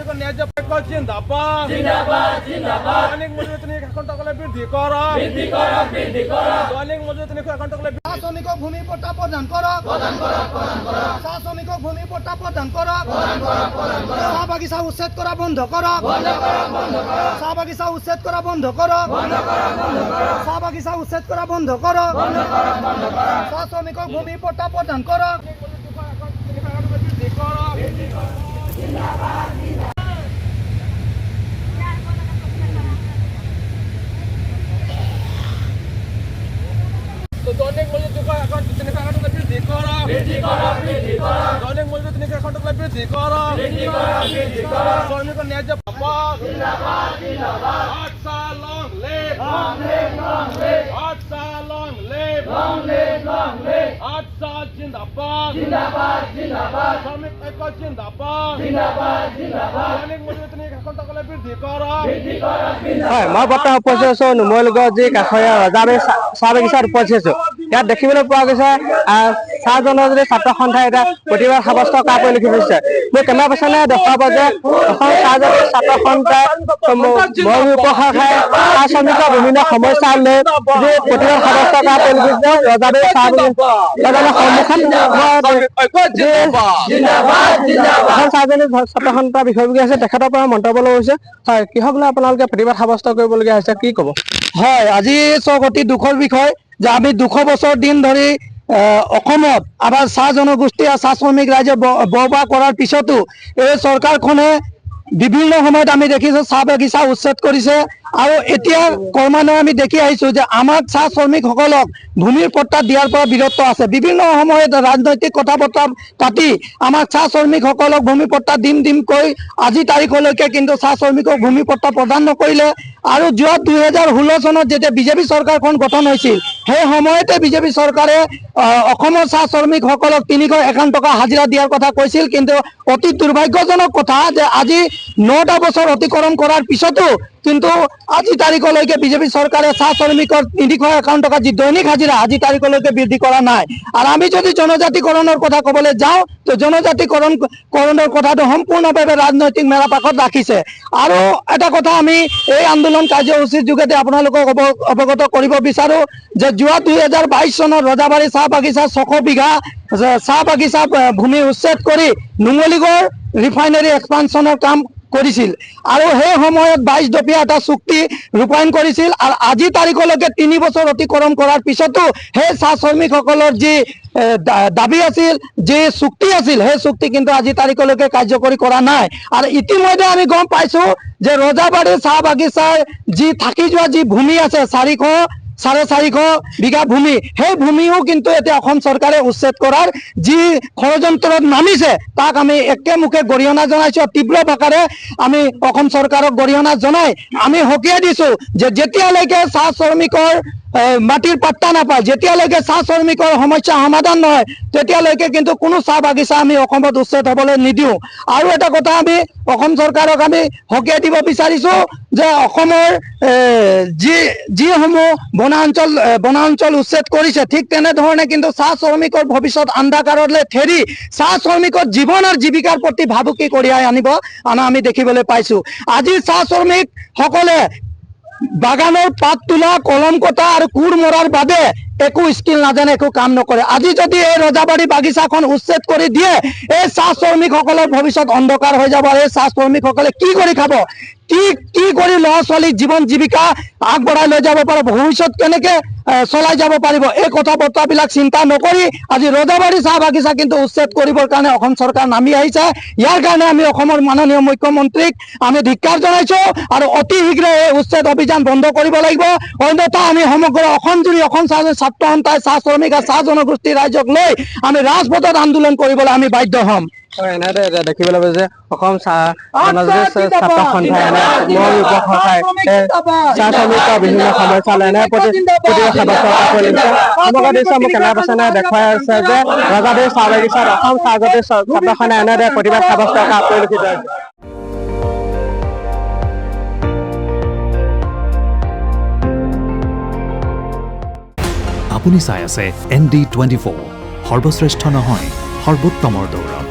শ্রমিকের ন্যায্য প্রাপ্য জিন্দাবাদ জিন্দাবাদ জিন্দাবাদ দৈনিক মজুরি 3 টাকা বৃদ্ধি করা দৈনিক মজুরি 3 টাকা শ্রমিক ভূমি পট্টা প্রদান করো শ্রমিক ভূমি পট্টা প্রদান করো চা বাগিচা উচ্ছেদ করা বন্ধ করো চা বাগিচা উচ্ছেদ করা বন্ধ করো চা বাগিচা উচ্ছেদ করা বন্ধ করো শ্রমিক ভূমি পট্টা প্রদান করো দৈনিক মজুরি 3 টাকা বৃদ্ধি করা দৈনিক মজুরি 3 টাকা বৃদ্ধি করা শ্রমিকের ন্যায্য প্রাপ্য জিন্দাবাদ জিন্দাবাদ 8 সাল লং লিভ 8 সাল লং লিভ 8 সাল জিন্দাবাদ জিন্দাবাদ শ্রমিক ঐক্য জিন্দাবাদ দৈনিক মজুরি 3 টাকা বৃদ্ধি করা হয় মই বৰ্তমান উপস্থিত আছো নুমলীগড় যি কাষৰীয়া ৰজাবাৰী চাহ বাগিচাত উপস্থিত আছো। ইয়াত দেখিবলৈ পোৱা গৈছে চাহ জনজাতি ছাত্ৰ সন্থাই এটা প্ৰতিবাদ সাব্যস্ত কৰা পৰিলক্ষিত হৈছে। মোৰ কেমেৰা পাৰ্চনে দেখুৱাব যে অসম চাহ জাতীয় ছাত্ৰ সন্থাই মৰমী উপশাখাই চাহ শ্ৰমিকৰ বিভিন্ন সমস্যা লৈ যি প্ৰতিবাদ সাব্যস্ত কৰা পৰিলক্ষিত ৰজাবাৰী চাহ অসম চাহ জাতীয় ছাত্ৰ সন্থাৰ বিষয়ববীয়া আছে, তেখেতৰ পৰা মন্তব্য লোৱা হৈছে। হয়, কিহক লৈ আপোনালোকে প্ৰতিবাদ সাব্যস্ত কৰিবলগীয়া হৈছে, কি ক'ব? হয়, আজি চক অতি দুখৰ বিষয় যে আমি 200 বছৰ দিন ধৰি অসমত আমাৰ চাহ জনগোষ্ঠী আৰু চাহ শ্ৰমিক ৰাইজে বৰবাহ কৰাৰ পিছতো এই চৰকাৰখনে বিভিন্ন সময়ত আমি দেখিছোঁ চাহ বাগিচা উচ্ছেদ কৰিছে আৰু এতিয়া ক্ৰমান্বয়ে আমি দেখি আহিছোঁ যে আমাক চাহ শ্ৰমিকসকলক ভূমিৰ পট্টা দিয়াৰ পৰা বিৰত আছে। বিভিন্ন সময়ত ৰাজনৈতিক কথা বতৰা পাতি আমাক চাহ শ্ৰমিকসকলক ভূমি পট্টা দিম কৈ আজি তাৰিখলৈকে কিন্তু চাহ শ্ৰমিকক ভূমি পট্টা প্ৰদান নকৰিলে। আৰু যোৱা 2016 চনত যেতিয়া বিজেপি চৰকাৰখন গঠন হৈছিল সেই সময়তে বিজেপি চৰকাৰে অসমৰ চাহ শ্ৰমিকসকলক 351 টকা হাজিৰা দিয়াৰ কথা কৈছিল। কিন্তু অতি দুৰ্ভাগ্যজনক কথা যে আজি 9টা বছৰ অতিক্ৰম কৰাৰ পিছতো কিন্তু আজি তাৰিখলৈকে বিজেপি চৰকাৰে চাহ শ্ৰমিকৰ 351 টকা যি দৈনিক হাজিৰা আজি তাৰিখলৈকে বৃদ্ধি কৰা নাই। আৰু আমি যদি জনজাতিকৰণৰ কথা ক'বলৈ যাওঁ তো জনজাতিকৰণৰ কথাটো সম্পূৰ্ণভাৱে ৰাজনৈতিক মেৰাপাকত ৰাখিছে। আৰু এটা কথা আমি এই আন্দোলন কাৰ্যসূচীৰ যোগেদি আপোনালোকক অৱগত কৰিব বিচাৰোঁ যে যোৱা 2022 চনত ৰজাবাৰী চাহ বাগিচা 600 বিঘা চাহ বাগিচা ভূমি উচ্ছেদ কৰি নুমলীগড় ৰিফাইনাৰী এক্সপানশ্যনৰ কাম কৰিছিল আৰু সেই সময়ত 22 দফীয়া এটা চুক্তি ৰূপায়ণ কৰিছিল। আৰু আজি তাৰিখলৈকে 3 বছৰ অতিক্ৰম কৰাৰ পিছতো সেই চাহ শ্ৰমিকসকলৰ যি দাবী আছিল, যি চুক্তি আছিল, সেই চুক্তি কিন্তু আজি তাৰিখলৈকে কাৰ্যকৰী কৰা নাই। আৰু ইতিমধ্যে আমি গম পাইছোঁ যে ৰজাবাৰী চাহ বাগিচাৰ যি থাকি যোৱা যি ভূমি আছে 450 বিঘা ভূমি, সেই ভূমিও কিন্তু এতিয়া অসম চৰকাৰে উচ্ছেদ কৰাৰ যি ষড়যন্ত্ৰত নামিছে তাক আমি একেমুখে গৰিহণা জনাইছোঁ। তীব্ৰ ভাষাৰে আমি অসম চৰকাৰক গৰিহণা জনাই আমি সকীয়াই দিছোঁ যে যেতিয়ালৈকে চাহ শ্ৰমিকৰ মাটিৰ পাট্টা নাপায়, যেতিয়ালৈকে চাহ শ্ৰমিকৰ সমস্যা সমাধান নহয় তেতিয়ালৈকে কিন্তু কোনো চাহ বাগিচা আমি অসমত উচ্ছেদ হ'বলৈ নিদিওঁ। আৰু এটা কথা আমি অসম চৰকাৰক আমি সকীয়াই দিব বিচাৰিছোঁ যে অসমৰ যিসমূহ বনাঞ্চল উচ্ছেদ কৰিছে ঠিক তেনেধৰণে কিন্তু চাহ শ্ৰমিকৰ ভৱিষ্যত অন্ধকাৰলৈ ঠেলি চাহ শ্ৰমিকৰ জীৱন আৰু জীৱিকাৰ প্ৰতি ভাবুকি কঢ়িয়াই আনিব আমি দেখিবলৈ পাইছোঁ। আজি চাহ শ্ৰমিকসকলে বাগানৰ পাত তোলা, কলম কটা আৰু কোৰ মৰাৰ বাদে একো স্কিল নাজানে, একো কাম নকৰে। আজি যদি এই ৰজাবাৰী বাগিচাখন উচ্ছেদ কৰি দিয়ে এই চাহ শ্ৰমিকসকলৰ ভৱিষ্যত অন্ধকাৰ হৈ যাব। এই চাহ শ্ৰমিকসকলে কি কৰি খাব, কি কৰি ল'ৰা ছোৱালীক জীৱন জীৱিকা আগবঢ়াই লৈ যাব পাৰে, ভৱিষ্যত কেনেকৈ চলাই যাব পাৰিব, এই কথা বতৰাবিলাক চিন্তা নকৰি আজি ৰজাবাৰী চাহ বাগিচা কিন্তু উচ্ছেদ কৰিবৰ কাৰণে অসম চৰকাৰ নামি আহিছে। ইয়াৰ কাৰণে আমি অসমৰ মাননীয় মুখ্যমন্ত্ৰীক আমি ধিক্কাৰ জনাইছোঁ আৰু অতি শীঘ্ৰে এই উচ্ছেদ অভিযান বন্ধ কৰিব লাগিব। অন্যথা আমি সমগ্ৰ অসম জুৰি অসম ছাত্ৰ সন্থাই চাহ শ্ৰমিক আৰু চাহ জনগোষ্ঠী ৰাইজক লৈ আমি ৰাজপথত আন্দোলন কৰিবলৈ আমি বাধ্য হ'ম। এনেদৰে দেখিবলৈ পাইছে অসম চাহ জনজাতি ছাত্ৰ সন্থাই মৰমী উপশাখাই চাহ শ্ৰমিকৰ বিভিন্ন সমস্যা লৈ প্ৰতিবাদ সাব্যস্ত কৰা পৰিলক্ষিত। মোৰ কেমেৰা পাৰ্চনে দেখুৱাই আছে যে ৰজাবাৰী চাহ বাগিচাত অসম চাহ জাতীয় ছাত্ৰ সন্থাই এনেদৰে প্ৰতিবাদ সাব্যস্ত কৰা পৰিলক্ষিত হৈছে। আপুনি চাই আছে ND24, সৰ্বশ্ৰেষ্ঠ নহয় সৰ্বোত্তমৰ দৌৰ।